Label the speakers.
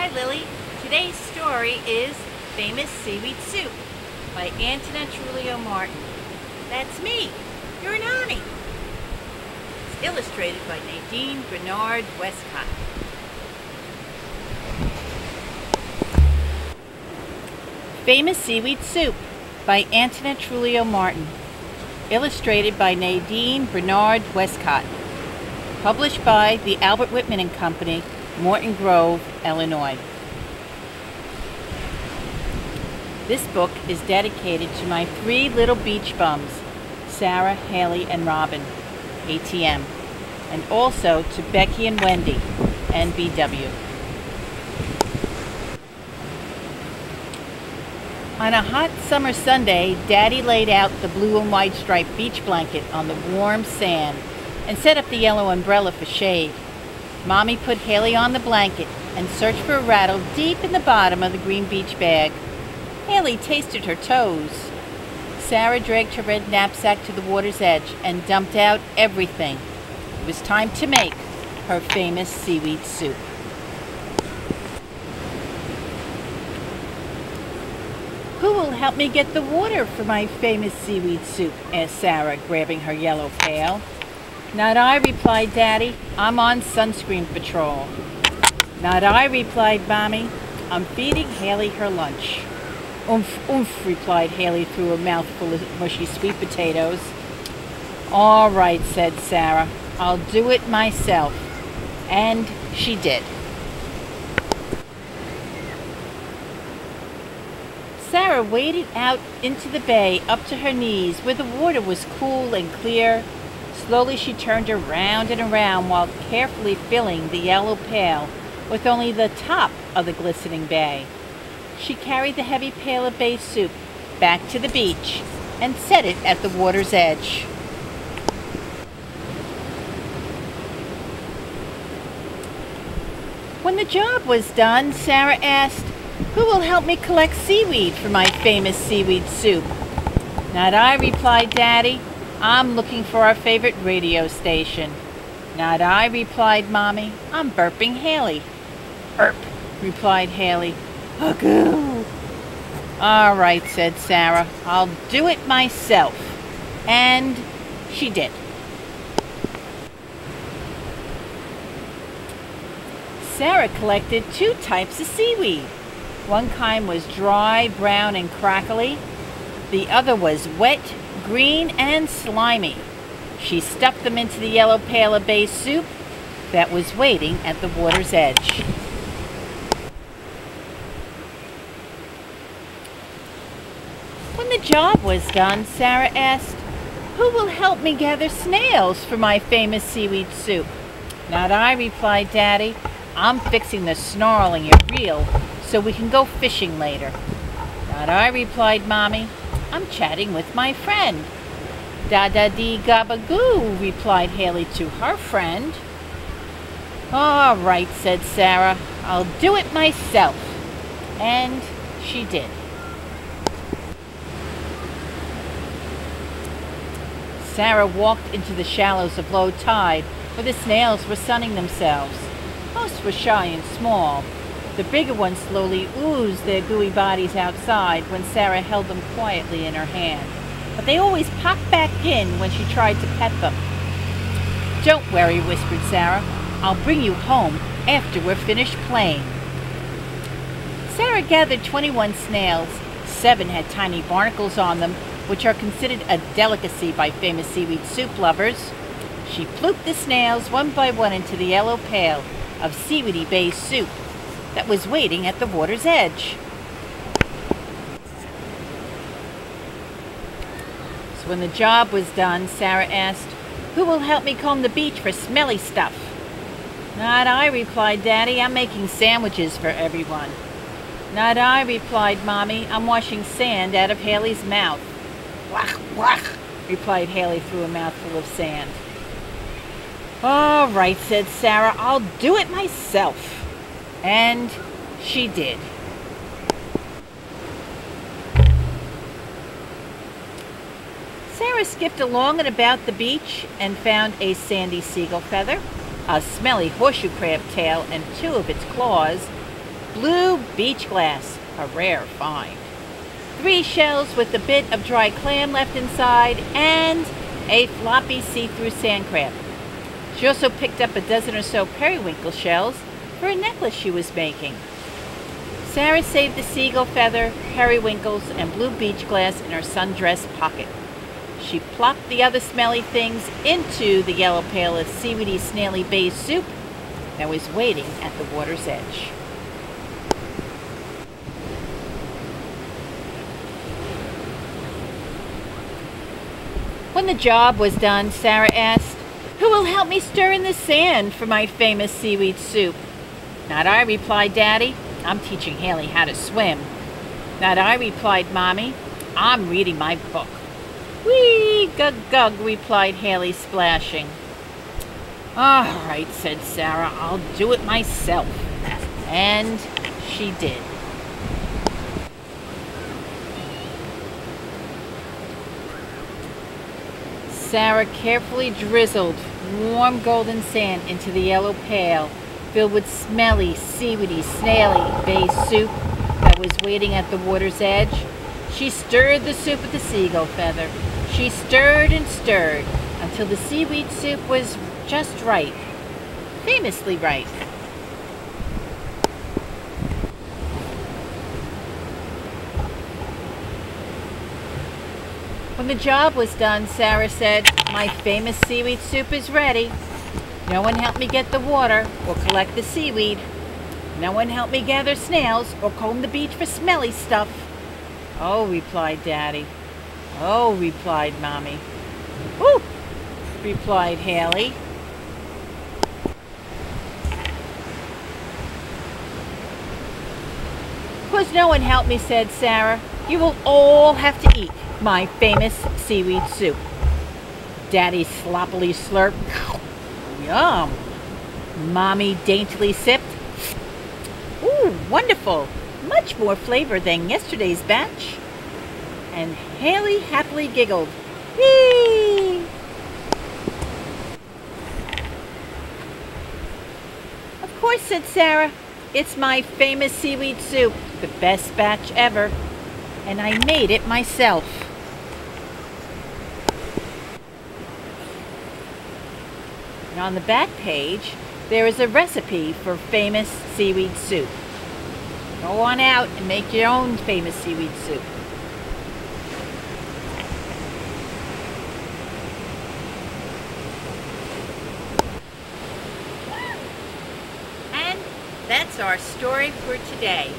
Speaker 1: Hi Lily. Today's story is Famous Seaweed Soup by Antoinette Martin. That's me, your Nonny. It's illustrated by Nadine Bernard Westcott. Famous Seaweed Soup by Antoinette Martin. Illustrated by Nadine Bernard Westcott. Published by the Albert Whitman and Company, Morton Grove, Illinois. This book is dedicated to my three little beach bums, Sarah, Haley, and Robin, ATM, and also to Becky and Wendy, NBW. On a hot summer Sunday, Daddy laid out the blue and white striped beach blanket on the warm sand and set up the yellow umbrella for shade. Mommy put Haley on the blanket and searched for a rattle deep in the bottom of the green beach bag. Haley tasted her toes. Sarah dragged her red knapsack to the water's edge and dumped out everything. It was time to make her famous seaweed soup. "Who will help me get the water for my famous seaweed soup?" asked Sarah, grabbing her yellow pail. "Not I," replied Daddy. "I'm on sunscreen patrol." "Not I," replied Mommy. "I'm feeding Haley her lunch." "Oomph, oomph," replied Haley through a mouthful of mushy sweet potatoes. "All right," said Sarah. "I'll do it myself." And she did. Sarah waded out into the bay up to her knees where the water was cool and clear. Slowly she turned around and around while carefully filling the yellow pail with only the top of the glistening bay. She carried the heavy pail of bay soup back to the beach and set it at the water's edge. When the job was done, Sarah asked, "Who will help me collect seaweed for my famous seaweed soup?" "Not I," replied Daddy. "I'm looking for our favorite radio station." "Not I," replied Mommy. "I'm burping Haley." "Burp," replied Haley. "Agoo." "All right," said Sarah. "I'll do it myself." And she did. Sarah collected two types of seaweed. One kind was dry, brown, and crackly. The other was wet, green, and slimy. She stuffed them into the yellow pail of bay soup that was waiting at the water's edge. When the job was done, Sarah asked, "Who will help me gather snails for my famous seaweed soup?" "Not I," replied Daddy. "I'm fixing the snarl in your reel so we can go fishing later." "Not I," replied Mommy. "I'm chatting with my friend." "Da-da-dee-gabagoo," replied Haley to her friend. "All right," said Sarah. "I'll do it myself." And she did. Sarah walked into the shallows of low tide where the snails were sunning themselves. Most were shy and small. The bigger ones slowly oozed their gooey bodies outside when Sarah held them quietly in her hand. But they always popped back in when she tried to pet them. "Don't worry," whispered Sarah. "I'll bring you home after we're finished playing." Sarah gathered 21 snails. 7 had tiny barnacles on them, which are considered a delicacy by famous seaweed soup lovers. She plooped the snails one by one into the yellow pail of seaweedy bay soup that was waiting at the water's edge. So when the job was done, Sarah asked, "Who will help me comb the beach for smelly stuff?" "Not I," replied Daddy. "I'm making sandwiches for everyone." "Not I," replied Mommy. "I'm washing sand out of Haley's mouth." "Wach, wach," replied Haley through a mouthful of sand. "All right," said Sarah. "I'll do it myself." And she did. Sarah skipped along and about the beach and found a sandy seagull feather, a smelly horseshoe crab tail, and 2 of its claws. blue beach glass, a rare find, 3 shells with a bit of dry clam left inside, and a floppy see-through sand crab. She also picked up a dozen or so periwinkle shells for a necklace she was making. Sarah saved the seagull feather, periwinkles, and blue beach glass in her sundress pocket. She plopped the other smelly things into the yellow pail of seaweedy, snaily bay soup that was waiting at the water's edge. When the job was done, Sarah asked, "Who will help me stir in the sand for my famous seaweed soup?" "Not I," replied Daddy. "I'm teaching Haley how to swim." "Not I," replied Mommy. "I'm reading my book." "Whee, gug, gug," replied Haley, splashing. "All right," said Sarah, "I'll do it myself." And she did. Sarah carefully drizzled warm golden sand into the yellow pail filled with smelly, seaweedy, snaily bay soup that was waiting at the water's edge. She stirred the soup with the seagull feather. She stirred and stirred until the seaweed soup was just right, famously right. When the job was done, Sarah said, "My famous seaweed soup is ready. No one helped me get the water or collect the seaweed. No one helped me gather snails or comb the beach for smelly stuff." "Oh," replied Daddy. "Oh," replied Mommy. "Ooh," replied Haley. "'Cause no one helped me," said Sarah. "You will all have to eat my famous seaweed soup." Daddy sloppily slurped. "Yum." Mommy daintily sipped. "Ooh, wonderful. Much more flavor than yesterday's batch." And Haley happily giggled. "Whee!" "Of course," said Sarah. "It's my famous seaweed soup, the best batch ever. And I made it myself." And on the back page, there is a recipe for famous seaweed soup. Go on out and make your own famous seaweed soup. And that's our story for today.